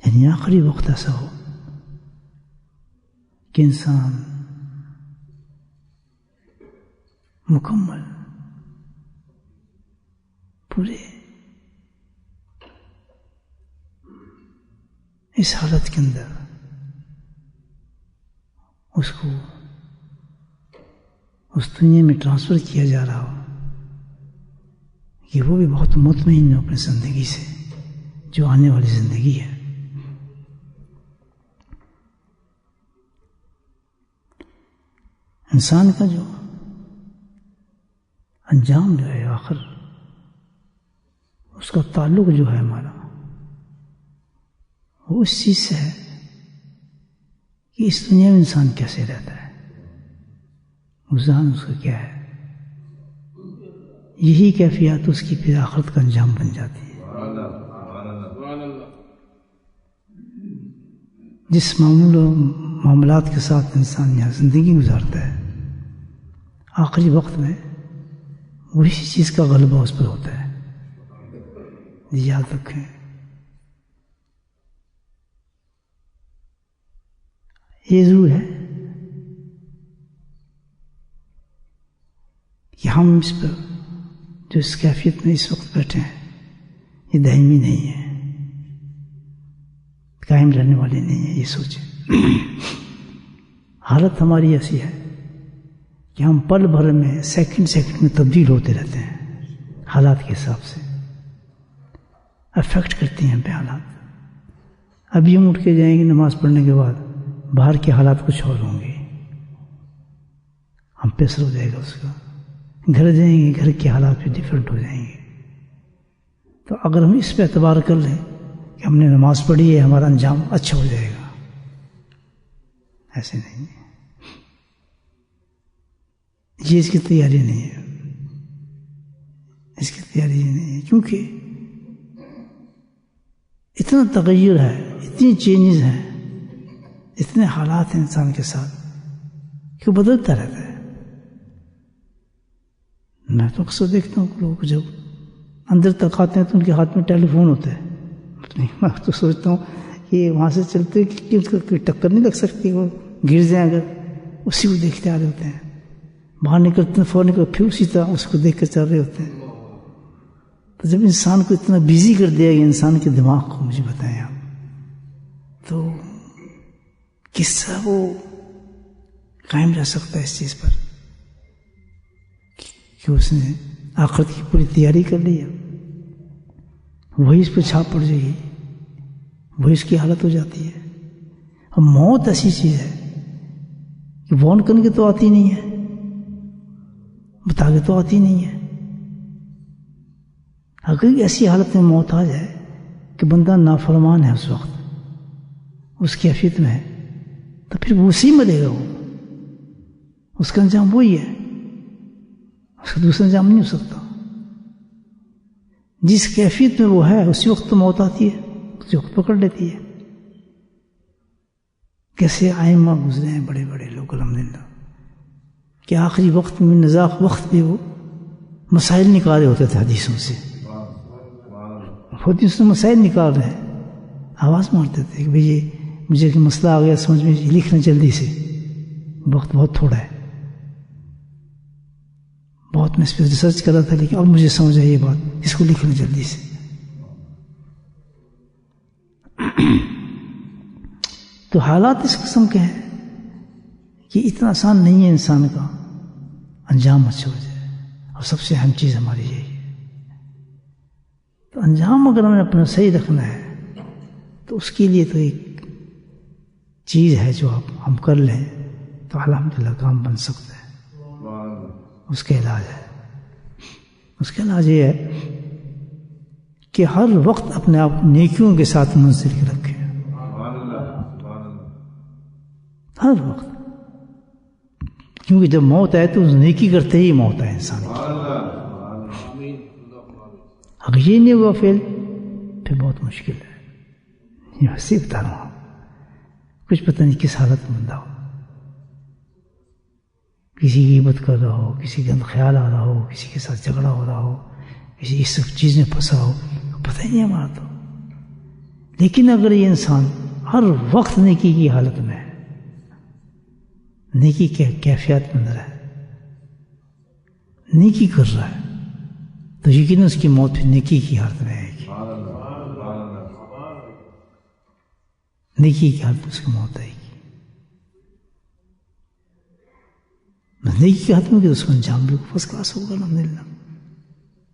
یعنی آخری وقت ایسا ہو کہ انسان مکمل پورے اس حالت کے اندر اس کو اس دنیا میں ٹرانسفر کیا جا رہا ہو کہ وہ بھی بہت مطمئن ہو اپنی زندگی سے جو آنے والی زندگی ہے. انسان کا جو انجام جو ہے آخر اس کا تعلق جو ہے ہمارا وہ اس چیز سے ہے کہ اس دنیا میں انسان کیسے رہتا ہے، گزارن اس کا کیا ہے. یہی کیفیات اس کی پھر آخرت کا انجام بن جاتی ہے. جس معاملات کے ساتھ انسان یہاں زندگی گزارتا ہے آخری وقت میں وہی چیز کا غلبہ اس پر ہوتا ہے. یاد رکھیں یہ ضرور ہے کہ ہم اس پر جو اس کیفیت میں اس وقت بیٹھے ہیں یہ دائمی نہیں ہے، قائم رہنے والی نہیں ہے. یہ سوچیں حالت ہماری ایسی ہے کہ ہم پل بھر میں سیکنڈ میں تبدیل ہوتے رہتے ہیں. حالات کے حساب سے افیکٹ کرتی ہیں پہ حالات. ابھی ہم اٹھ کے جائیں گے نماز پڑھنے کے بعد باہر کے حالات کچھ اور ہوں گے، ہم پہ اثر ہو جائے گا اس کا. گھر جائیں گے گھر کے حالات بھی ڈفرینٹ ہو جائیں گے. تو اگر ہم اس پہ اعتبار کر لیں کہ ہم نے نماز پڑھی ہے ہمارا انجام اچھا ہو جائے گا، ایسے نہیں ہے. یہ اس کی تیاری نہیں ہے، اس کی تیاری نہیں ہے کیونکہ اتنا تغیر ہے، اتنی چینجز ہیں، اتنے حالات ہیں انسان کے ساتھ کہ وہ بدلتا رہتا ہے. میں تو اکثر دیکھتا ہوں لوگ جب اندر تک آتے ہیں تو ان کے ہاتھ میں ٹیلی فون ہوتا ہے. میں تو سوچتا ہوں کہ وہاں سے چلتے کہ کوئی ٹکر نہیں لگ سکتی، وہ گر جائیں اگر اسی کو دیکھتے آ رہے ہوتے ہیں. باہر نکلتے ہیں فوراً پھر اسی طرح اس کو دیکھ کر چل رہے ہوتے ہیں. تو جب انسان کو اتنا بیزی کر دیا گیا انسان کے دماغ کو، مجھے بتائیں آپ تو کس طرح وہ قائم رہ سکتا ہے اس چیز پر کہ اس نے آخرت کی پوری تیاری کر لی ہے. وہی اس پہ چھاپ پڑ جائے گی، وہی اس کی حالت ہو جاتی ہے. اب موت ایسی چیز ہے کہ وارن کرنے کے تو آتی نہیں ہے، بتا کے تو آتی نہیں ہے. اگر ایسی حالت میں موت آ جائے کہ بندہ نافرمان ہے اس وقت اس کیفیت میں ہے تو پھر وہ اسی مرے گا. وہ اس کا انجام وہی ہے، اس کا دوسرا انجام نہیں ہو سکتا. جس کیفیت میں وہ ہے اسی وقت تو موت آتی ہے، اسی وقت پکڑ لیتی ہے. کیسے آئمہ گزرے ہیں بڑے بڑے لوگ الحمدللہ کہ آخری وقت میں نزاق وقت بھی وہ مسائل نکالے ہوتے تھے حدیثوں سے. حدیث میں مسائل نکال رہے ہیں، آواز مارتے تھے کہ بھئی یہ مجھے کہ مسئلہ آ گیا سمجھ میں، لکھنا جلدی سے، وقت بہت تھوڑا ہے. بہت میں اس پہ ریسرچ کر رہا تھا لیکن اب مجھے سمجھ آئی یہ بات، اس کو لکھنا جلدی سے. تو حالات اس قسم کے ہیں کہ اتنا آسان نہیں ہے انسان کا انجام اچھا ہو جائے. اور سب سے اہم چیز ہماری یہی ہے. تو انجام اگر ہمیں اپنا صحیح رکھنا ہے تو اس کے لیے تو ایک چیز ہے جو ہم کر لیں تو الحمدللہ کام بن سکتا ہے. اس کا علاج ہے، اس کا علاج یہ ہے کہ ہر وقت اپنے آپ نیکیوں کے ساتھ منسلک رکھیں. ہر وقت، کیونکہ جب موت آئے تو نیکی کرتے ہی موت آئے انسان کی. اگر یہ نہیں ہوا فیل پھر بہت مشکل ہے. یہ ویسے بتا رہا ہوں، کچھ پتہ نہیں کس حالت میں بندہ ہو، کسی کی غیبت کر رہا ہو، کسی کے اندر خیال آ رہا ہو، کسی کے ساتھ جھگڑا ہو رہا ہو، یہ سب چیزیں پھنسا ہو پتہ ہی نہیں ہمارا تو. لیکن اگر یہ انسان ہر وقت نیکی کی حالت میں ہے، نیکی کے کیفیت میں اندر ہے، نیکی کر رہا ہے، تو یقیناً اس کی موت پھر نیکی کی حالت میں آئے گی. نیکی کی حالت میں اس کی موت آئے گی. نیکی کی حالت میں کہ اس کا انجام بھی فرسٹ کلاس ہوگا الحمدللہ.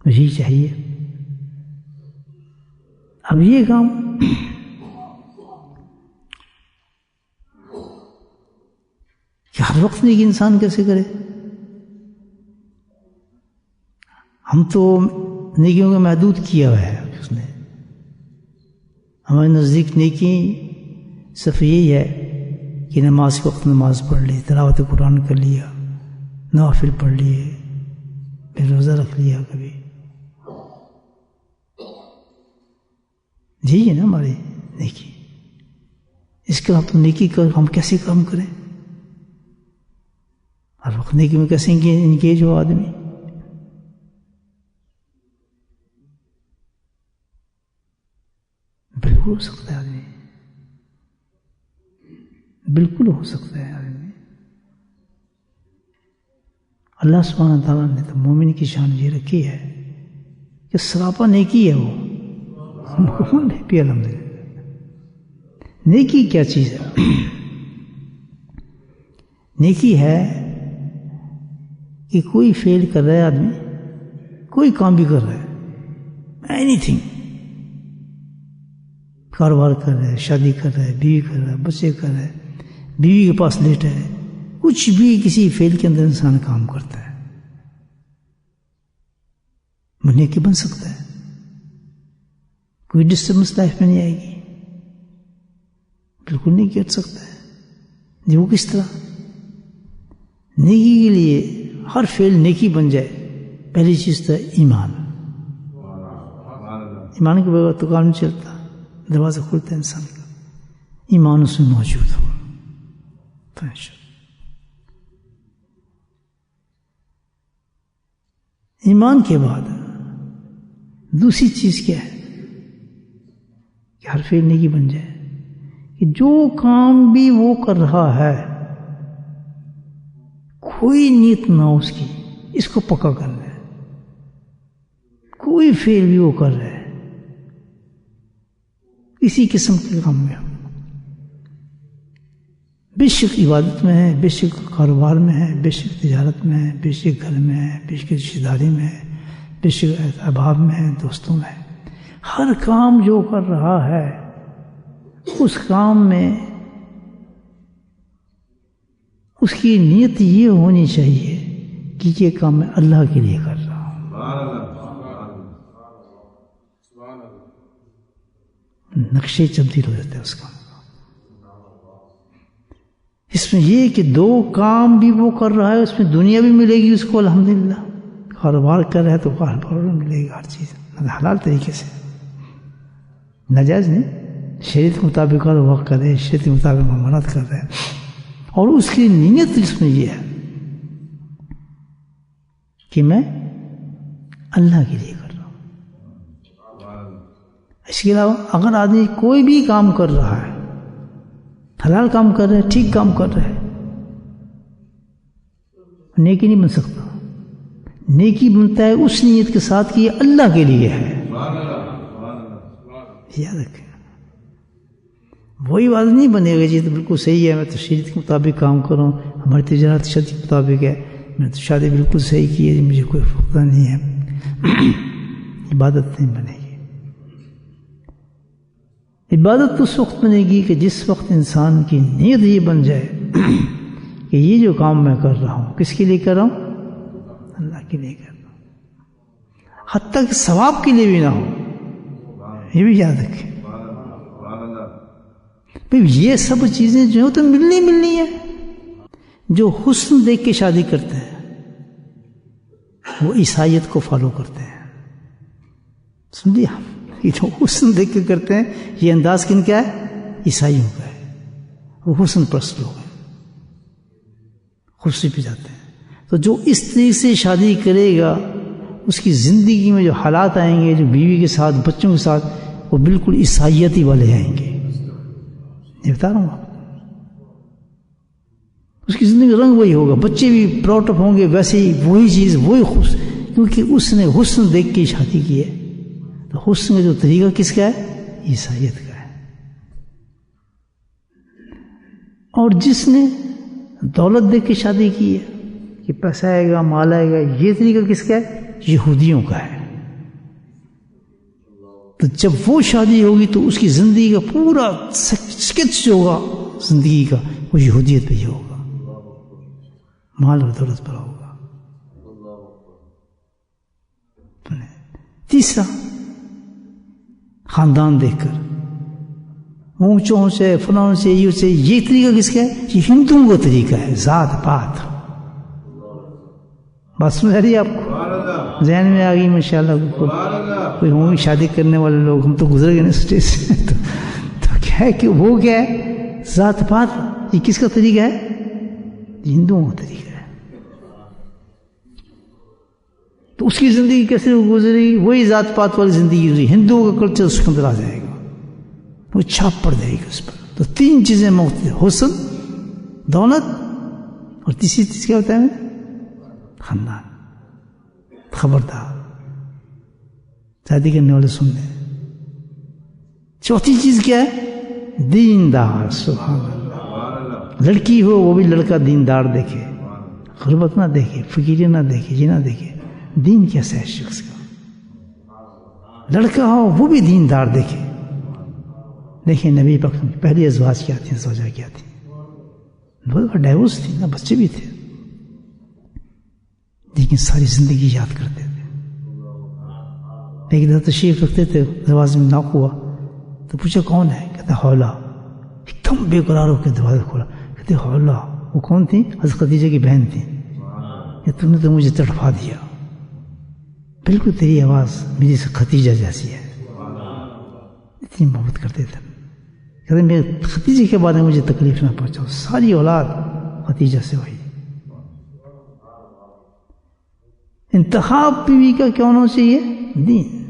یہی چاہیے. اب یہ کام کہ ہر وقت نیکی انسان کیسے کرے؟ ہم تو نیکیوں کو محدود کیا ہوا ہے اس نے. ہمارے نزدیک نیکی صرف یہی ہے کہ نماز کے وقت نماز پڑھ لی، تلاوت قرآن کر لیا، نوافل پڑھ لیے، پھر روزہ رکھ لیا کبھی. یہی ہے نا ہماری نیکی. اس کے بعد تو نیکی کر ہم کیسے کام کریں؟ ہر وقت نیکی میں کیسے انگیج ہو آدمی؟ بالکل ہو سکتا ہے آدمی، بالکل ہو سکتا ہے آدمی. اللہ سبحانہ تعالیٰ نے تو مومن کی شان یہ رکھی ہے کہ سراپا نیکی ہے. وہ بھی الحمدللہ. نیکی کیا چیز ہے؟ نیکی ہے کہ کوئی فیل کر رہا ہے آدمی، کوئی کام بھی کر رہا ہے، اینی تھنگ، کاروبار کر رہا ہے، شادی کر رہا ہے، بیوی کر رہا ہے، بچے کر رہا ہے، بیوی کے پاس لیٹ ہے، کچھ بھی کسی فیل کے اندر انسان کام کرتا ہے، وہ نیکی بن سکتا ہے. کوئی ڈسٹربنس لائف میں نہیں آئے گی، بالکل نہیں کر سکتا ہے. جی وہ کس طرح؟ نیکی کے لیے ہر فعل نیکی بن جائے، پہلی چیز تو ایمان. ایمان کے بغیر تو کام نہیں چلتا. دروازہ کھلتا ہے انسان کا، ایمان اس میں موجود ہو. ایمان کے بعد دوسری چیز کیا ہے کہ ہر فعل نیکی بن جائے کہ جو کام بھی وہ کر رہا ہے کوئی نیت نہ ہو اس کی، اس کو پکا کرنا ہے. کوئی فعل بھی وہ کر رہا ہے کسی قسم کے کام میں، بے شک عبادت میں ہے، بے شک کاروبار میں ہے، بے شک تجارت میں ہے، بے شک گھر میں ہے، بے شک رشتہ داری میں ہے، بے شک احباب میں ہے، دوستوں میں ہے، ہر کام جو کر رہا ہے اس کام میں اس کی نیت یہ ہونی چاہیے کہ یہ کام میں اللہ کے لیے کر رہا ہوں. نقشے تبدیل ہو جاتے ہیں اس کام کا. اس میں یہ کہ دو کام بھی وہ کر رہا ہے، اس میں دنیا بھی ملے گی اس کو الحمدللہ. کاروبار کر رہا ہے تو کاروبار میں ملے گا ہر چیز حلال طریقے سے، ناجائز نہیں، شریعت کے مطابق کاروبار کر رہے، شریعت کے مطابق معاملات کر رہے ہیں، اور اس کی نیت اس میں یہ ہے کہ میں اللہ کے لیے کر رہا ہوں. اس کے علاوہ اگر آدمی کوئی بھی کام کر رہا ہے، حلال کام کر رہے، ٹھیک کام کر رہے، نیکی نہیں بن سکتا. نیکی بنتا ہے اس نیت کے ساتھ کہ یہ اللہ کے لیے ہے. یاد رکھیں، وہی بات نہیں بنے گا جی تو بالکل صحیح ہے، میں تو شریعت کے مطابق کام کروں، ہماری تجارت شریعت کے مطابق ہے، میں تو شادی بالکل صحیح کی ہے، مجھے کوئی فقدہ نہیں ہے. عبادت نہیں بنے گی. عبادت اس وقت بنے گی کہ جس وقت انسان کی نیت یہ بن جائے کہ یہ جو کام میں کر رہا ہوں کس کے لیے کر رہا ہوں؟ اللہ کے لیے کر رہا ہوں. حتیٰ کہ ثواب کے لیے بھی نہ ہو، یہ بھی یاد رکھیں. یہ سب چیزیں جو تو ملنی ہے. جو حسن دیکھ کے شادی کرتے ہیں وہ عیسائیت کو فالو کرتے ہیں. سمجھیے، یہ جو حسن دیکھ کے کرتے ہیں یہ انداز کن کا ہے؟ عیسائیوں کا ہے. وہ حسن پرست لوگ ہیں، خوشی پہ جاتے ہیں. تو جو اس طریقے سے شادی کرے گا اس کی زندگی میں جو حالات آئیں گے، جو بیوی کے ساتھ، بچوں کے ساتھ، وہ بالکل عیسائیتی والے آئیں گے. یہ بتا رہا ہوں آپ. اس کی زندگی کا رنگ وہی ہوگا، بچے بھی پراؤٹ اپ ہوں گے ویسے ہی، وہی چیز، وہی خوش، کیونکہ اس نے حسن دیکھ کے شادی کی ہے. تو حسن کا جو طریقہ کس کا ہے؟ عیسائیت کا ہے. اور جس نے دولت دیکھ کے شادی کی ہے کہ پیسہ آئے گا، مال آئے گا، یہ طریقہ کس کا ہے؟ یہودیوں کا ہے. تو جب وہ شادی ہوگی تو اس کی زندگی کا پورا اسکیچ جو ہوگا زندگی کا، وہ یہودیت پہ ہی ہوگا، مال اور دولت پر ہوگا. تیسرا، خاندان دیکھ کر، اونچوں سے، فلاں سے، یہ سے، یہ طریقہ کس کا ہے؟ یہ ہندوؤں کا طریقہ ہے، ذات پات. بات سمجھ آ رہی ہے آپ کو؟ ذہن میں آ گئی ماشاءاللہ. کوئی ہوں گے شادی کرنے والے لوگ، ہم تو گزر گئے نا اسٹیج سے. تو کیا ہے کہ وہ کیا ہے؟ ذات پات. یہ کس کا طریقہ ہے؟ یہ ہندوؤں کا طریقہ ہے. تو اس کی زندگی کیسے گزری؟ وہی ذات پات والی زندگی گزری. ہندوؤں کا کلچر اس کے اندر آ جائے گا، وہ چھاپ پڑ جائے گی اس پر. تو تین چیزیں مختلف، حسن، دولت، اور تیسری چیز کیا ہوتا ہے؟ خاندان. خبردار، شادی کرنے والے سن لیں. چوتھی چیز کیا ہے؟ دیندار. سبحان اللہ. لڑکی ہو وہ بھی لڑکا دیندار دیکھے، غربت نہ دیکھے، فقیری نہ دیکھے، یہ نہ دیکھے. دین کیسا ہے شخص کا. لڑکا ہو وہ بھی دیندار دیکھے. دیکھیں نبی پاک پہلی ازواج کیا تھیں، زوجہ کیا تھی، بہت ڈائیورس تھی نا، بچے بھی تھے، لیکن ساری زندگی یاد کرتے تھے. ایک دفعہ تشریف رکھتے تھے، دروازے میں ناک ہوا تو پوچھا کون ہے؟ کہتا حولا. ایک دم بے قرار ہو کے دروازہ کھولا. کہتے حولا. وہ کون تھی؟ حضرت خدیجہ کی بہن تھی. کہ تم نے تو مجھے تڑپا دیا، بالکل تیری آواز میری سے خدیجہ جیسی ہے. اتنی محبت کرتے تھے. کہتے میرے خدیجہ کے بارے میں مجھے تکلیف نہ پہنچاؤ، ساری اولاد خدیجہ سے ہوئی. انتخاب بیوی کا کیا ہونا چاہیے؟ دین.